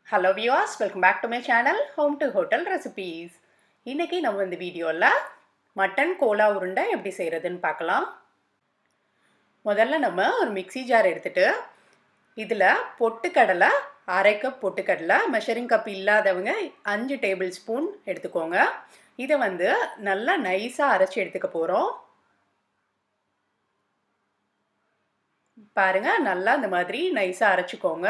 Hello viewers, welcome back to my channel Home2Hotel Recipes. இன்னைக்கு நம்ம இந்த வீடியோல மட்டன் கோலா உருண்டை எப்படி செய்யறதுன்னு பார்க்கலாம். முதல்ல நம்ம ஒரு மிக்ஸி ஜார் எடுத்துட்டு இதுல பொட்டுக்கடலை அரை கப் பொட்டுக்கடலை மெஷரிங் கப் இல்லாதவங்க 5 டேபிள் ஸ்பூன் எடுத்துக்கோங்க. இதை வந்து நல்லா நைஸா அரைச்சு எடுத்துக்க போறோம். பாருங்க நல்லா இந்த மாதிரி நைஸா அரைச்சுக்கோங்க.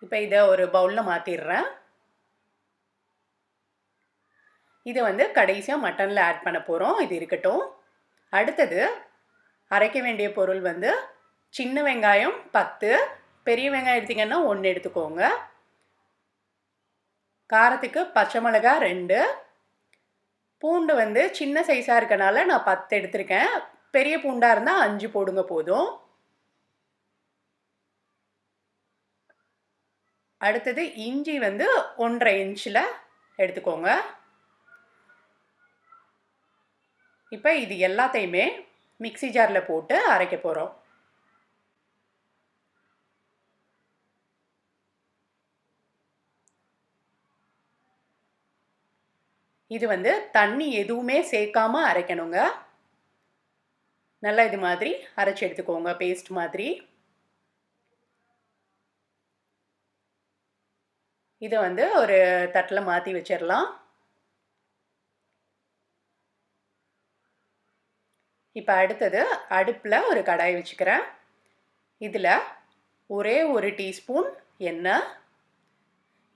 இப்போ இதை ஒரு பவுலில் மாற்றிடுறேன். இதை வந்து கடைசியாக மட்டனில் ஆட் பண்ண போகிறோம். இது இருக்கட்டும். அடுத்தது அரைக்க வேண்டிய பொருள் வந்து சின்ன வெங்காயம் 10, பெரிய வெங்காயம் எடுத்திங்கன்னா 1 எடுத்துக்கோங்க. காரத்துக்கு பச்சை மிளகாய் 2, பூண்டு வந்து சின்ன சைஸாக இருக்கனால நான் 10 எடுத்திருக்கேன். பெரிய பூண்டாக இருந்தால் 5 போடுங்க போதும். அடுத்தது இஞ்சி வந்து 1.5 இன்ச்சில் எடுத்துக்கோங்க. இப்போ இது எல்லாத்தையுமே மிக்ஸி ஜாரில் போட்டு அரைக்க போகிறோம். இது வந்து தண்ணி எதுவுமே சேர்க்காம அரைக்கணுங்க. நல்லா இது மாதிரி அரைச்சி எடுத்துக்கோங்க, பேஸ்ட் மாதிரி. இதை வந்து ஒரு தட்டில் மாற்றி வச்சிடலாம். இப்போ அடுத்தது அடுப்பில் ஒரு கடாய் வச்சுக்கிறேன். இதில் ஒரே 1 டீஸ்பூன் எண்ணெய்.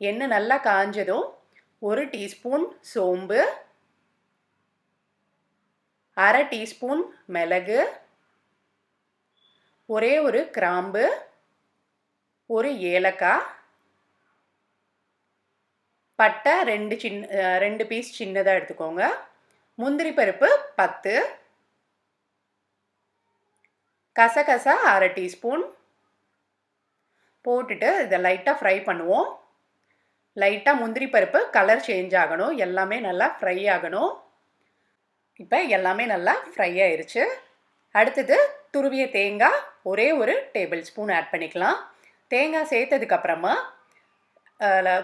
எண்ணெய் நல்லா காஞ்சதும் 1 டீஸ்பூன் சோம்பு, அரை டீஸ்பூன் மிளகு, ஒரே ஒரு கிராம்பு, ஒரு ஏலக்காய், பட்டை 2 பீஸ் சின்னதாக எடுத்துக்கோங்க, முந்திரி பருப்பு 10, கசகசா அரை டீஸ்பூன் போட்டுட்டு இதை லைட்டாக ஃப்ரை பண்ணுவோம். லைட்டாக முந்திரி பருப்பு கலர் சேஞ்ச் ஆகணும், எல்லாமே நல்லா ஃப்ரை ஆகணும். இப்போ எல்லாமே நல்லா ஃப்ரை ஆயிடுச்சு. அடுத்தது துருவிய தேங்காய் ஒரே 1 டேபிள் ஸ்பூன் ஆட் பண்ணிக்கலாம். தேங்காய் சேர்த்ததுக்கப்புறமா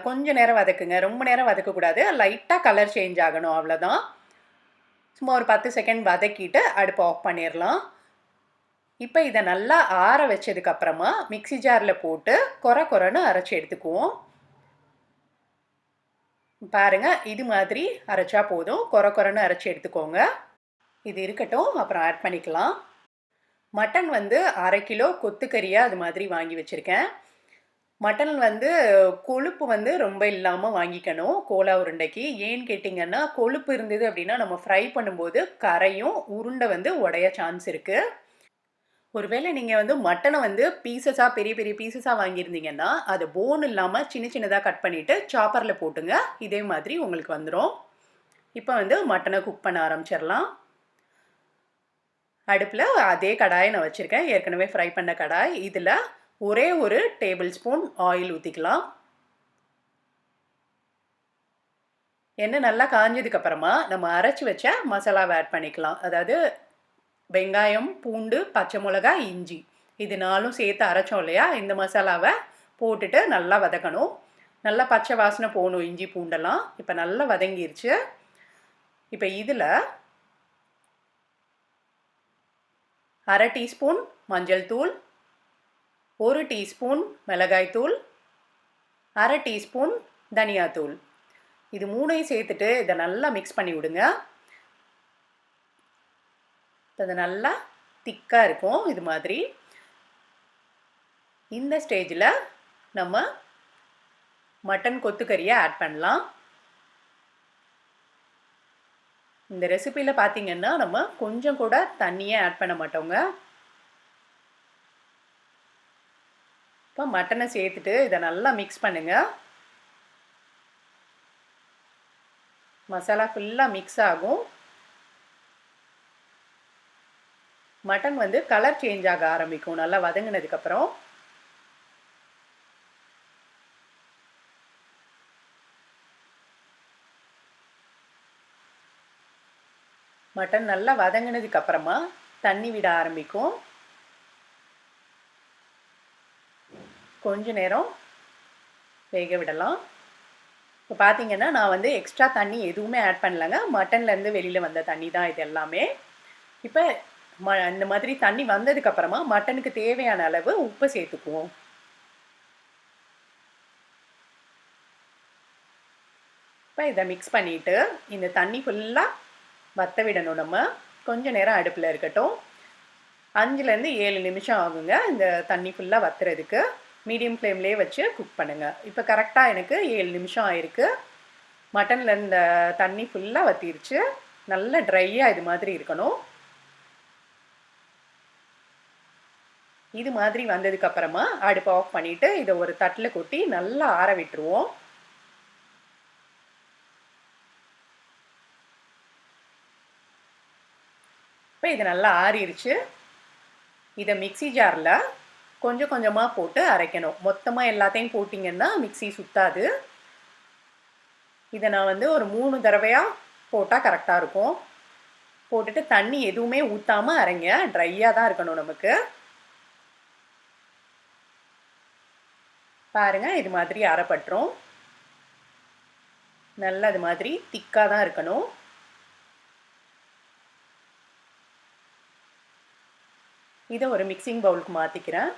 கொஞ்சம் நேரம் வதக்குங்க, ரொம்ப நேரம் வதக்கக்கூடாது, லைட்டாக கலர் சேஞ்ச் ஆகணும், அவ்வளோதான். சும்மா ஒரு 10 செகண்ட் வதக்கிட்டு அடுப்பு ஆஃப் பண்ணிடலாம். இப்போ இதை நல்லா ஆற வச்சதுக்கப்புறமா மிக்ஸி ஜாரில் போட்டு கொரன்னு அரைச்சி எடுத்துக்குவோம். பாருங்கள், இது மாதிரி அரைச்சா போதும், கொரன்னு அரைச்சி எடுத்துக்கோங்க. இது இருக்கட்டும், அப்புறம் ஆட் பண்ணிக்கலாம். மட்டன் வந்து 1/2 கிலோ கொத்துக்கறியாக அது மாதிரி வாங்கி வச்சுருக்கேன். மட்டன் வந்து கொழுப்பு வந்து ரொம்ப இல்லாமல் வாங்கிக்கணும் கோலா உருண்டைக்கு. ஏன்னு கேட்டிங்கன்னா, கொழுப்பு இருந்தது அப்படின்னா நம்ம ஃப்ரை பண்ணும்போது கரையும், உருண்டை வந்து உடைய சான்ஸ் இருக்குது. ஒருவேளை நீங்கள் வந்து மட்டனை வந்து பீசஸாக பெரிய பெரிய பீசஸாக வாங்கியிருந்தீங்கன்னா அதை போன் இல்லாமல் சின்னதாக கட் பண்ணிவிட்டு சாப்பரில் போட்டுங்க, இதே மாதிரி உங்களுக்கு வந்துடும். இப்போ வந்து மட்டனை குக் பண்ண ஆரம்பிச்சிடலாம். அடுப்பில் அதே கடாயை நான் வச்சுருக்கேன், ஏற்கனவே ஃப்ரை பண்ண கடாய். இதில் ஒரே 1 டேபிள் ஸ்பூன் ஆயில் ஊற்றிக்கலாம். எண்ணெய் நல்லா காஞ்சதுக்கப்புறமா நம்ம அரைச்சி வச்ச மசாலாவை ஆட் பண்ணிக்கலாம். அதாவது வெங்காயம், பூண்டு, பச்சை மிளகாய், இஞ்சி, இது 4 சேர்த்து அரைச்சோம் இல்லையா, இந்த மசாலாவை போட்டுட்டு நல்லா வதக்கணும். நல்லா பச்சை வாசனை போகணும் இஞ்சி பூண்டெல்லாம். இப்போ நல்லா வதங்கிருச்சு. இப்போ இதில் அரை டீஸ்பூன் மஞ்சள் தூள், 1 டீஸ்பூன் மிளகாய்த்தூள், அரை டீஸ்பூன் தனியாத்தூள், இது 3ஐயும் சேர்த்துட்டு இதை நல்லா மிக்ஸ் பண்ணி விடுங்க. இது நல்லா திக்காக இருக்கும். இது மாதிரி இந்த ஸ்டேஜில் நம்ம மட்டன் கொத்துக்கறியை ஆட் பண்ணலாம். இந்த ரெசிபியில் பார்த்தீங்கன்னா நம்ம கொஞ்சம் கூட தண்ணியே ஆட் பண்ண மாட்டோங்க. இப்போ மட்டனை சேர்த்துட்டு இதை நல்லா மிக்ஸ் பண்ணுங்கள். மசாலா ஃபுல்லாக மிக்ஸ் ஆகும். மட்டன் வந்து கலர் சேஞ்ச் ஆக ஆரம்பிக்கும் நல்லா வதங்கினதுக்கப்புறம். மட்டன் நல்லா வதங்கினதுக்கப்புறமா தண்ணி விட ஆரம்பிக்கும். கொஞ்ச நேரம் வேக விடலாம். இப்போ பார்த்தீங்கன்னா நான் வந்து எக்ஸ்ட்ரா தண்ணி எதுவுமே ஆட் பண்ணலங்க. மட்டன்லேருந்து வெளியில் வந்த தண்ணி தான் இது எல்லாமே. இப்போ இந்த மாதிரி தண்ணி வந்ததுக்கப்புறமா மட்டனுக்கு தேவையான அளவு உப்பு சேர்த்துக்குவோம். இப்போ இதை மிக்ஸ் பண்ணிவிட்டு இந்த தண்ணி ஃபுல்லாக வற்ற விடணும். நம்ம கொஞ்சம் நேரம் அடுப்பில் இருக்கட்டும். 5லேருந்து 7 நிமிஷம் ஆகுங்க இந்த தண்ணி ஃபுல்லாக வற்றுறதுக்கு. மீடியம் ஃப்ளேம்லேயே வச்சு குக் பண்ணுங்கள். இப்போ கரெக்டாக எனக்கு 7 நிமிஷம் ஆயிருக்கு. மட்டனில் இந்த தண்ணி ஃபுல்லாக வற்றிருச்சு. நல்லா ட்ரையாக இது மாதிரி இருக்கணும். இது மாதிரி வந்ததுக்கப்புறமா அடுப்பை ஆஃப் பண்ணிவிட்டு இதை ஒரு தட்டில் கொட்டி நல்லா ஆற விட்டுருவோம். இப்போ இது நல்லா ஆறிடுச்சு. இதை மிக்ஸி ஜாரில் கொஞ்சம் கொஞ்சமாக போட்டு அரைக்கணும். மொத்தமாக எல்லாத்தையும் போட்டிங்கன்னா மிக்ஸி சுத்தாது. இதை நான் வந்து ஒரு 3 தடவையாக போட்டால் கரெக்டாக இருக்கும். போட்டுட்டு தண்ணி எதுவுமே ஊற்றாமல் அரைங்க. ட்ரையாக தான் இருக்கணும் நமக்கு. பாருங்கள், இது மாதிரி அரைப்பட்டுரும். நல்லா இது மாதிரி திக்காக தான் இருக்கணும். இதை ஒரு மிக்சிங் பவுலுக்கு மாற்றிக்கிறேன்.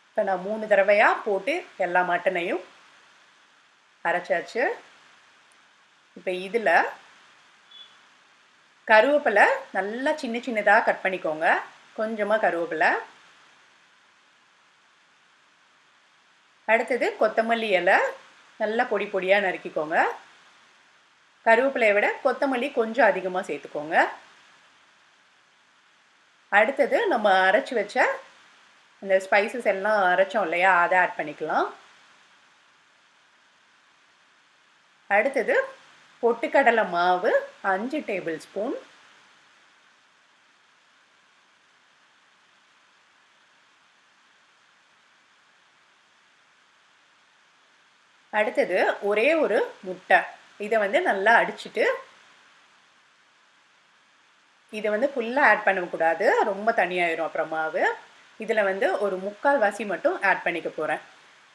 இப்போ நான் 3 தடவையாக போட்டு எல்லா மட்டனையும் அரைச்சாச்சு. இப்போ இதில் கருவேப்பிலை நல்லா சின்ன சின்னதாக கட் பண்ணிக்கோங்க. கொஞ்சமாக கருவேப்பிலை. அடுத்தது கொத்தமல்லி இலை நல்லா பொடி பொடியாக நறுக்கிக்கோங்க. கருவேப்பிலையை விட கொத்தமல்லி கொஞ்சம் அதிகமாக சேர்த்துக்கோங்க. அடுத்தது நம்ம அரைச்சி வச்ச இந்த ஸ்பைசஸ் எல்லாம் அரைச்சோம் இல்லையா, அதை ஆட் பண்ணிக்கலாம். அடுத்தது பொட்டுக்கடலை மாவு 5 டேபிள் ஸ்பூன். அடுத்தது ஒரே ஒரு முட்டை. இதை வந்து நல்லா அடிச்சுட்டு, இதை வந்து ஃபுல்லாக ஆட் பண்ணக்கூடாது, ரொம்ப தனியாயிரும் அப்புறம் மாவு. இதில் வந்து ஒரு 3/4 வாசி மட்டும் ஆட் பண்ணிக்க போகிறேன்.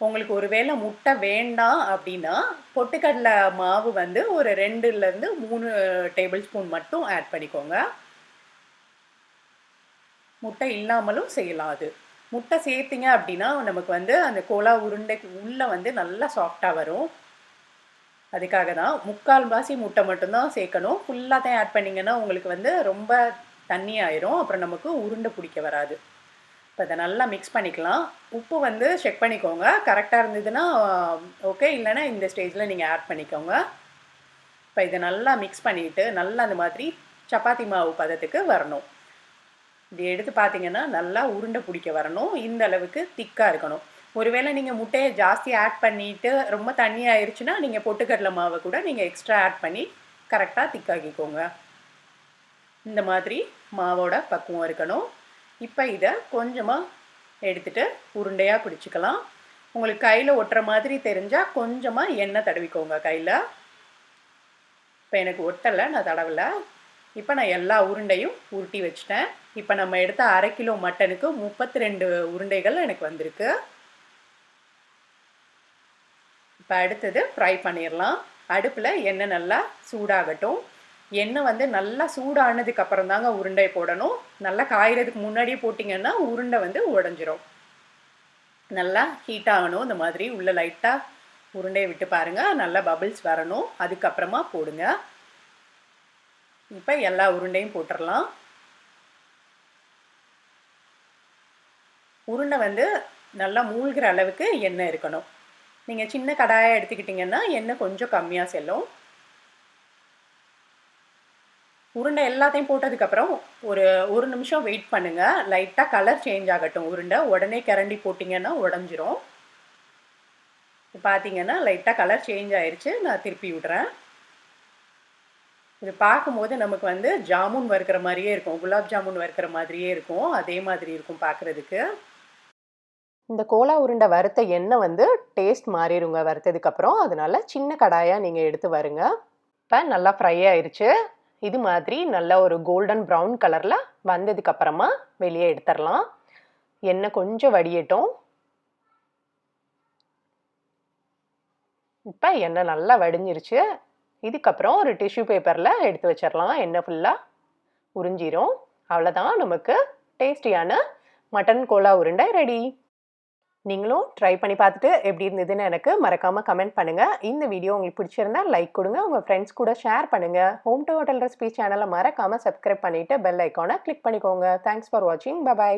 உங்களுக்கு ஒருவேளை முட்டை வேண்டாம் அப்படின்னா பொட்டுக்கடலை மாவு வந்து ஒரு 2லேருந்து 3 டேபிள் ஸ்பூன் மட்டும் ஆட் பண்ணிக்கோங்க. முட்டை இல்லாமலும் செய்யலாம். அது முட்டை சேர்த்திங்க அப்படின்னா நமக்கு வந்து அந்த கோலா உருண்டைக்கு உள்ளே வந்து நல்லா சாஃப்டாக வரும். அதுக்காக தான் 3/4 வாசி முட்டை மட்டும்தான் சேர்க்கணும். ஃபுல்லாக தான் ஆட் பண்ணிங்கன்னா உங்களுக்கு வந்து ரொம்ப தண்ணி ஆயிரும். அப்புறம் நமக்கு உருண்டை பிடிக்க வராது. இப்போ இதை நல்லா மிக்ஸ் பண்ணிக்கலாம். உப்பு வந்து செக் பண்ணிக்கோங்க. கரெக்டாக இருந்ததுன்னா ஓகே, இல்லைன்னா இந்த ஸ்டேஜில் நீங்கள் ஆட் பண்ணிக்கோங்க. இப்போ இதை நல்லா மிக்ஸ் பண்ணிவிட்டு நல்லா அந்த மாதிரி சப்பாத்தி மாவு பதத்துக்கு வரணும். இது எடுத்து பார்த்தீங்கன்னா நல்லா உருண்டை பிடிக்க வரணும். இந்த அளவுக்கு திக்காக இருக்கணும். ஒருவேளை நீங்கள் முட்டையை ஜாஸ்தி ஆட் பண்ணிவிட்டு ரொம்ப தண்ணி ஆயிடுச்சுன்னா நீங்கள் பொட்டுக்கடலை மாவை கூட நீங்கள் எக்ஸ்ட்ரா ஆட் பண்ணி கரெக்டாக திக்காக்கிக்கோங்க. இந்த மாதிரி மாவோட பக்குவம் இருக்கணும். இப்போ இதை கொஞ்சமாக எடுத்துகிட்டு உருண்டையாக பிடிச்சிக்கலாம். உங்களுக்கு கையில் ஒட்டுற மாதிரி தெரிஞ்சால் கொஞ்சமாக எண்ணெய் தடவிக்கோங்க கையில். இப்போ எனக்கு ஒட்டலை, நான் தடவலை. இப்போ நான் எல்லா உருண்டையும் உருட்டி வச்சிட்டேன். இப்போ நம்ம எடுத்த 1/2 கிலோ மட்டனுக்கு 32 உருண்டைகள் எனக்கு வந்திருக்கு. இப்போ அடுத்தது ஃப்ரை பண்ணிடலாம். அடுப்பில் எண்ணெய் நல்லா சூடாகட்டும். எண்ணெய் வந்து நல்லா சூடானதுக்கு அப்புறம் தாங்க உருண்டை போடணும். நல்லா காயறதுக்கு முன்னாடியே போட்டிங்கன்னா உருண்டை வந்து உடஞ்சிரும். நல்லா ஹீட் ஆகணும். இந்த மாதிரி உள்ள லைட்டாக உருண்டையை விட்டு பாருங்கள், நல்லா பபிள்ஸ் வரணும். அதுக்கப்புறமா போடுங்க. இப்போ எல்லா உருண்டையும் போட்டுடலாம். உருண்டை வந்து நல்லா மூழ்கிற அளவுக்கு எண்ணெய் இருக்கணும். நீங்கள் சின்ன கடாயை எடுத்துக்கிட்டிங்கன்னா எண்ணெய் கொஞ்சம் கம்மியாக செல்லும். உருண்டை எல்லாத்தையும் போட்டதுக்கப்புறம் ஒரு நிமிஷம் வெயிட் பண்ணுங்கள். லைட்டாக கலர் சேஞ்ச் ஆகட்டும் உருண்டை. உடனே கரண்டி போட்டிங்கன்னா உடஞ்சிரும். பார்த்தீங்கன்னா லைட்டாக கலர் சேஞ்ச் ஆயிடுச்சு. நான் திருப்பி விடுறேன். இது பார்க்கும்போது நமக்கு வந்து ஜாமுன் வறுக்கிற மாதிரியே இருக்கும். குலாப் ஜாமுன் வறுக்கிற மாதிரியே இருக்கும். அதே மாதிரி இருக்கும் பார்க்குறதுக்கு. இந்த கோலா உருண்டை வறுத்த எண்ணெய் வந்து டேஸ்ட் மாறிடுங்க வறுத்ததுக்கப்புறம். அதனால சின்ன கடாயாக நீங்கள் எடுத்து வருங்க. இப்போ நல்லா ஃப்ரை ஆயிடுச்சு. இது மாதிரி நல்ல ஒரு கோல்டன் ப்ரௌன் கலரில் வந்ததுக்கப்புறமா வெளியே எடுத்துடலாம். எண்ணெய் கொஞ்சம் வடியட்டும். இப்போ எண்ணெய் நல்லா வடிஞ்சிருச்சு. இதுக்கப்புறம் ஒரு டிஷ்யூ பேப்பரில் எடுத்து வச்சிடலாம். எண்ணெய் ஃபுல்லாக உறிஞ்சிரும். அவ்வளோதான், நமக்கு டேஸ்டியான மட்டன் கோலா உருண்டை ரெடி. நீங்களும் ட்ரை பண்ணி பார்த்துட்டு எப்படி இருந்ததுன்னு எனக்கு மறக்காமல் கமெண்ட் பண்ணுங்கள். இந்த வீடியோ உங்களுக்கு பிடிச்சிருந்தா லைக் கொடுங்க, உங்கள் ஃப்ரெண்ட்ஸ் கூட ஷேர் பண்ணுங்கள். ஹோம் டு ஹோட்டல் ரெசிபீஸ் சேனலை மறக்காமல் சப்ஸ்கிரைப் பண்ணிவிட்டு பெல் ஐக்கானை கிளிக் பண்ணிக்கோங்க. தேங்க்ஸ் ஃபார் வாட்சிங். பை.